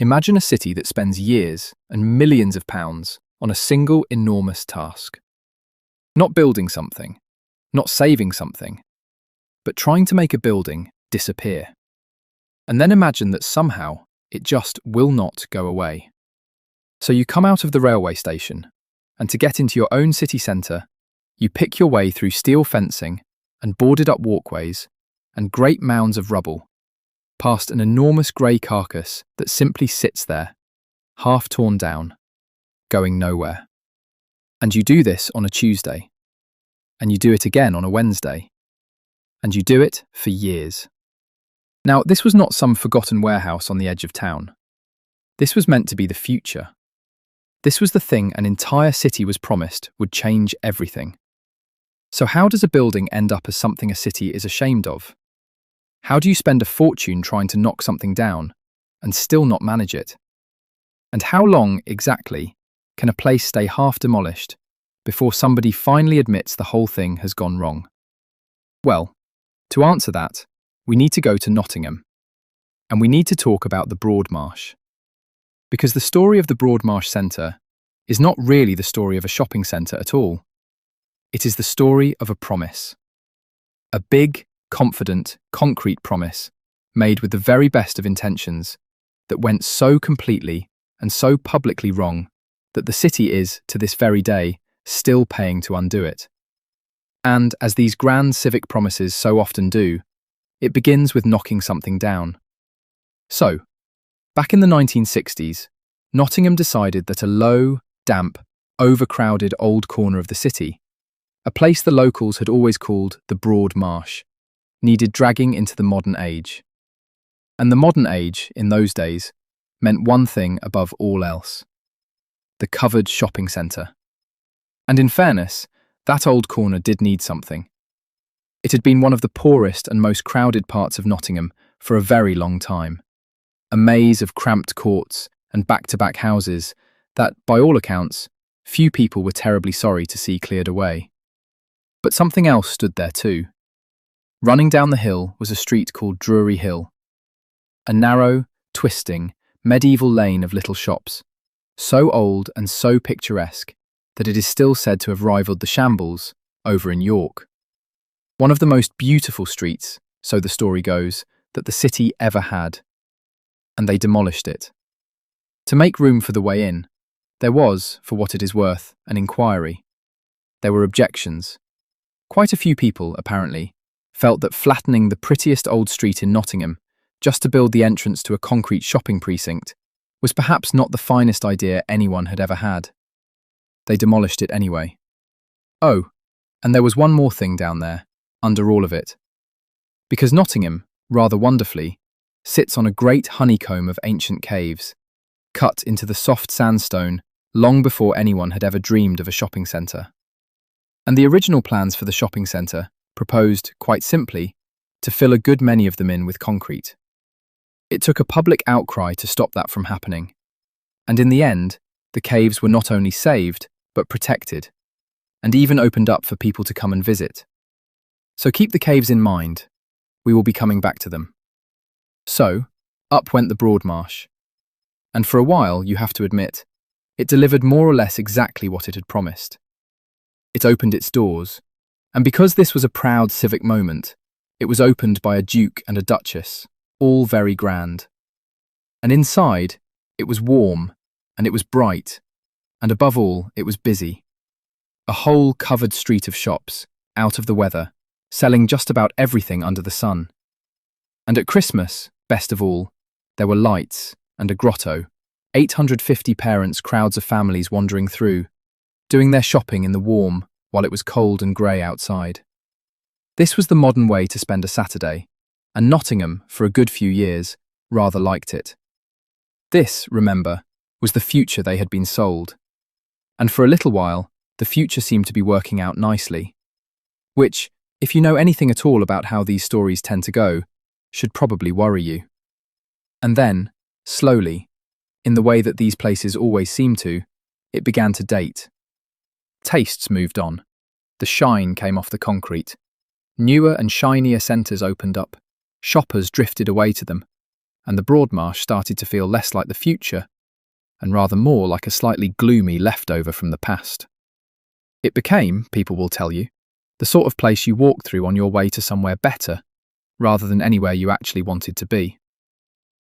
Imagine a city that spends years and millions of pounds on a single enormous task. Not building something, not saving something, but trying to make a building disappear. And then imagine that somehow it just will not go away. So you come out of the railway station, and to get into your own city centre, you pick your way through steel fencing and boarded up walkways and great mounds of rubble, past an enormous grey carcass that simply sits there, half torn down, going nowhere. And you do this on a Tuesday, and you do it again on a Wednesday, and you do it for years. Now, this was not some forgotten warehouse on the edge of town. This was meant to be the future. This was the thing an entire city was promised would change everything. So how does a building end up as something a city is ashamed of? How do you spend a fortune trying to knock something down and still not manage it? And how long, exactly, can a place stay half demolished before somebody finally admits the whole thing has gone wrong? Well, to answer that, we need to go to Nottingham. And we need to talk about the Broadmarsh. Because the story of the Broadmarsh Centre is not really the story of a shopping centre at all. It is the story of a promise. A big, confident, concrete promise made with the very best of intentions that went so completely and so publicly wrong that the city is, to this very day, still paying to undo it. And, as these grand civic promises so often do, it begins with knocking something down. So, back in the 1960s, Nottingham decided that a low, damp, overcrowded old corner of the city, a place the locals had always called the Broadmarsh, needed dragging into the modern age. And the modern age, in those days, meant one thing above all else: the covered shopping centre. And in fairness, that old corner did need something. It had been one of the poorest and most crowded parts of Nottingham for a very long time. A maze of cramped courts and back-to-back houses that, by all accounts, few people were terribly sorry to see cleared away. But something else stood there too. Running down the hill was a street called Drury Hill. A narrow, twisting, medieval lane of little shops, so old and so picturesque that it is still said to have rivalled the Shambles over in York. One of the most beautiful streets, so the story goes, that the city ever had. And they demolished it. To make room for the way in, there was, for what it is worth, an inquiry. There were objections. Quite a few people, apparently, felt that flattening the prettiest old street in Nottingham just to build the entrance to a concrete shopping precinct was perhaps not the finest idea anyone had ever had. They demolished it anyway. Oh, and there was one more thing down there, under all of it. Because Nottingham, rather wonderfully, sits on a great honeycomb of ancient caves, cut into the soft sandstone long before anyone had ever dreamed of a shopping centre. And the original plans for the shopping centre proposed, quite simply, to fill a good many of them in with concrete. It took a public outcry to stop that from happening. And in the end, the caves were not only saved, but protected, and even opened up for people to come and visit. So keep the caves in mind. We will be coming back to them. So, up went the Broadmarsh. And for a while, you have to admit, it delivered more or less exactly what it had promised. It opened its doors, and because this was a proud civic moment, it was opened by a duke and a duchess, all very grand. And inside, it was warm, and it was bright, and above all, it was busy. A whole covered street of shops, out of the weather, selling just about everything under the sun. And at Christmas, best of all, there were lights and a grotto, 850 parents, crowds of families wandering through, doing their shopping in the warm while it was cold and grey outside. This was the modern way to spend a Saturday, and Nottingham, for a good few years, rather liked it. This, remember, was the future they had been sold. And for a little while, the future seemed to be working out nicely. Which, if you know anything at all about how these stories tend to go, should probably worry you. And then, slowly, in the way that these places always seem to, it began to date. Tastes moved on. The shine came off the concrete. Newer and shinier centres opened up. Shoppers drifted away to them. and the Broadmarsh started to feel less like the future and rather more like a slightly gloomy leftover from the past. It became, people will tell you, the sort of place you walked through on your way to somewhere better, rather than anywhere you actually wanted to be.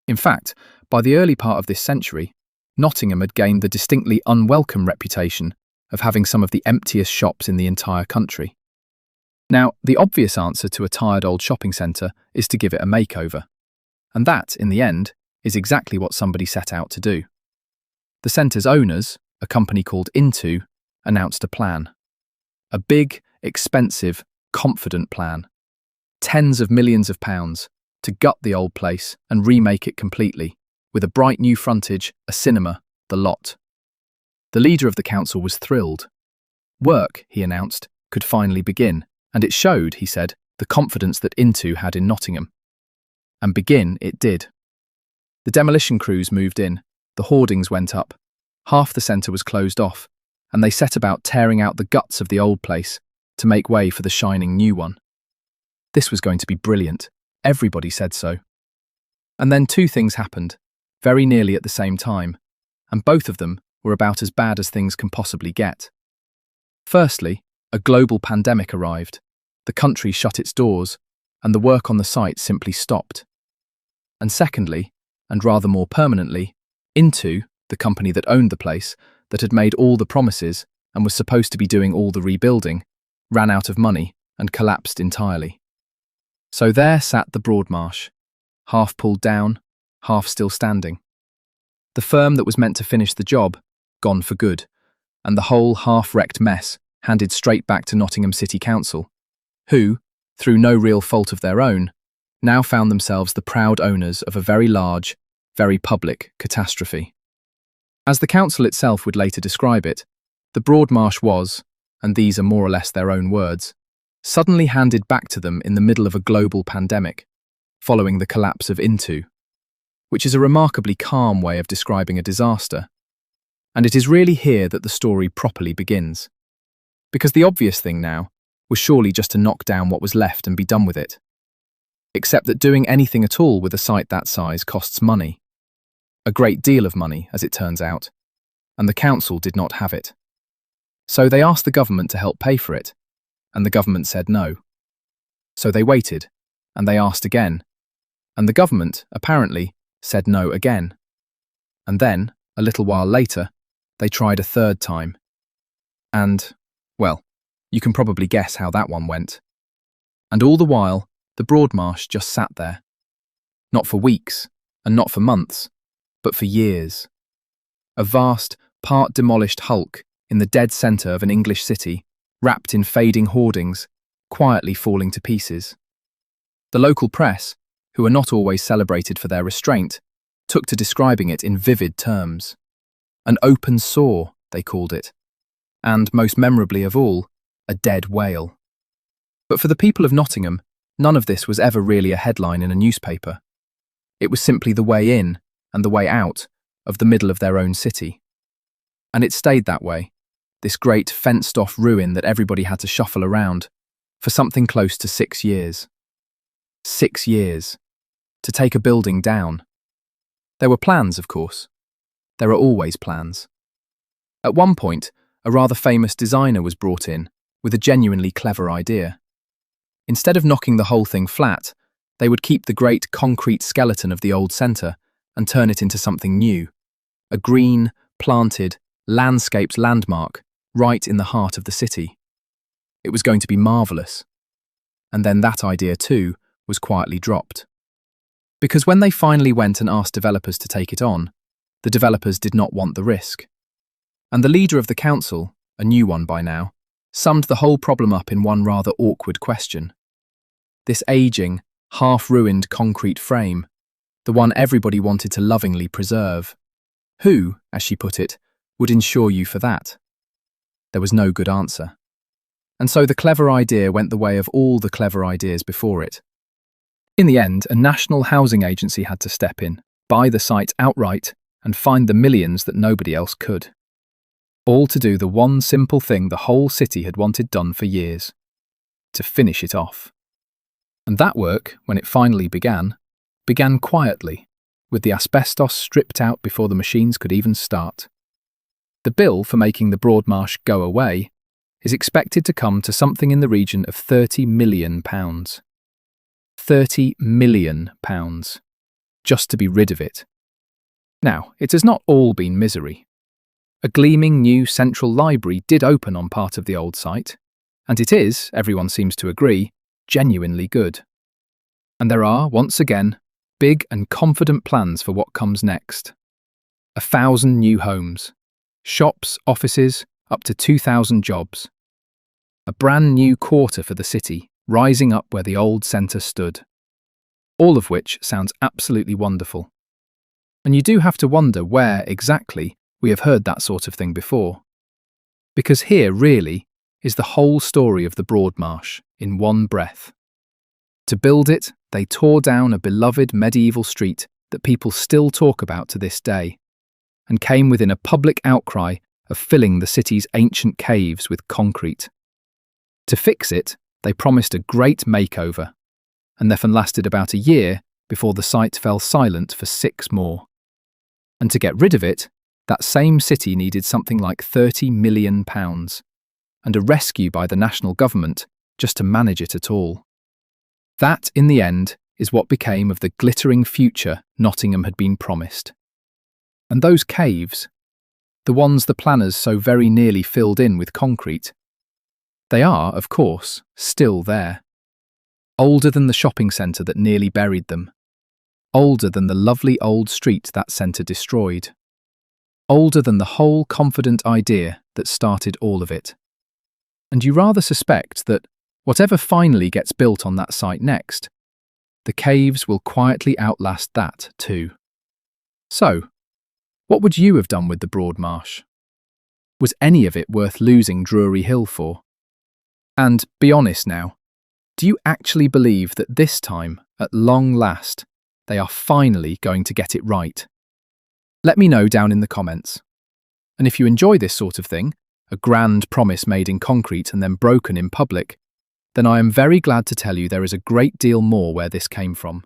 In fact, by the early part of this century, Nottingham had gained the distinctly unwelcome reputation of having some of the emptiest shops in the entire country. Now, the obvious answer to a tired old shopping centre is to give it a makeover. And that, in the end, is exactly what somebody set out to do. The centre's owners, a company called Intu, announced a plan. A big, expensive, confident plan. Tens of millions of pounds to gut the old place and remake it completely, with a bright new frontage, a cinema, the lot. The leader of the council was thrilled. Work, he announced, could finally begin, and it showed, he said, the confidence that Intu had in Nottingham. And begin it did. The demolition crews moved in, the hoardings went up, half the centre was closed off, and they set about tearing out the guts of the old place to make way for the shining new one. This was going to be brilliant. Everybody said so. And then two things happened, very nearly at the same time, and both of them were about as bad as things can possibly get. Firstly, a global pandemic arrived, the country shut its doors, and the work on the site simply stopped. And secondly, and rather more permanently, Intu, the company that owned the place, that had made all the promises and was supposed to be doing all the rebuilding, ran out of money and collapsed entirely. So there sat the Broadmarsh, half pulled down, half still standing. The firm that was meant to finish the job, gone for good, and the whole half-wrecked mess handed straight back to Nottingham City Council, who, through no real fault of their own, now found themselves the proud owners of a very large, very public catastrophe. As the council itself would later describe it, the Broadmarsh was, and these are more or less their own words, suddenly handed back to them in the middle of a global pandemic, following the collapse of Intu, which is a remarkably calm way of describing a disaster. And it is really here that the story properly begins. Because the obvious thing now was surely just to knock down what was left and be done with it. Except that doing anything at all with a site that size costs money. A great deal of money, as it turns out, and the council did not have it. So they asked the government to help pay for it, and the government said no. So they waited, and they asked again, and the government, apparently, said no again. And then, a little while later, they tried a third time. And, well, you can probably guess how that one went. And all the while, the Broadmarsh just sat there. Not for weeks, and not for months, but for years. A vast, part-demolished hulk in the dead centre of an English city, wrapped in fading hoardings, quietly falling to pieces. The local press, who are not always celebrated for their restraint, took to describing it in vivid terms. An open sore, they called it. And, most memorably of all, a dead whale. But for the people of Nottingham, none of this was ever really a headline in a newspaper. It was simply the way in, and the way out, of the middle of their own city. And it stayed that way, this great fenced-off ruin that everybody had to shuffle around, for something close to 6 years. 6 years. To take a building down. There were plans, of course. There are always plans. At one point, a rather famous designer was brought in, with a genuinely clever idea. Instead of knocking the whole thing flat, they would keep the great concrete skeleton of the old centre and turn it into something new. A green, planted, landscaped landmark right in the heart of the city. It was going to be marvellous. And then that idea too was quietly dropped. Because when they finally went and asked developers to take it on, the developers did not want the risk. And the leader of the council, a new one by now, summed the whole problem up in one rather awkward question. This ageing, half-ruined concrete frame, the one everybody wanted to lovingly preserve. Who, as she put it, would insure you for that? There was no good answer. And so the clever idea went the way of all the clever ideas before it. In the end, a national housing agency had to step in, buy the site outright, and find the millions that nobody else could. All to do the one simple thing the whole city had wanted done for years. To finish it off. And that work, when it finally began quietly, with the asbestos stripped out before the machines could even start. The bill for making the Broadmarsh go away is expected to come to something in the region of £30 million. £30 million, just to be rid of it. Now, it has not all been misery. A gleaming new central library did open on part of the old site, and it is, everyone seems to agree, genuinely good. And there are, once again, big and confident plans for what comes next. 1,000 new homes, shops, offices, up to 2,000 jobs. A brand new quarter for the city, rising up where the old centre stood. All of which sounds absolutely wonderful. And you do have to wonder where, exactly, we have heard that sort of thing before. Because here, really, is the whole story of the Broadmarsh, in one breath. To build it, they tore down a beloved medieval street that people still talk about to this day, and came within a public outcry of filling the city's ancient caves with concrete. To fix it, they promised a great makeover, and thereupon lasted about a year before the site fell silent for 6 more. And to get rid of it, that same city needed something like £30 million, and a rescue by the national government just to manage it at all. That, in the end, is what became of the glittering future Nottingham had been promised. And those caves, the ones the planners so very nearly filled in with concrete, they are, of course, still there. Older than the shopping centre that nearly buried them. Older than the lovely old street that centre destroyed. Older than the whole confident idea that started all of it. And you rather suspect that, whatever finally gets built on that site next, the caves will quietly outlast that too. So, what would you have done with the Broadmarsh? Was any of it worth losing Drury Hill for? And, be honest now, do you actually believe that this time, at long last, they are finally going to get it right? Let me know down in the comments. And if you enjoy this sort of thing, a grand promise made in concrete and then broken in public, then I am very glad to tell you there is a great deal more where this came from.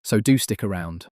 So do stick around.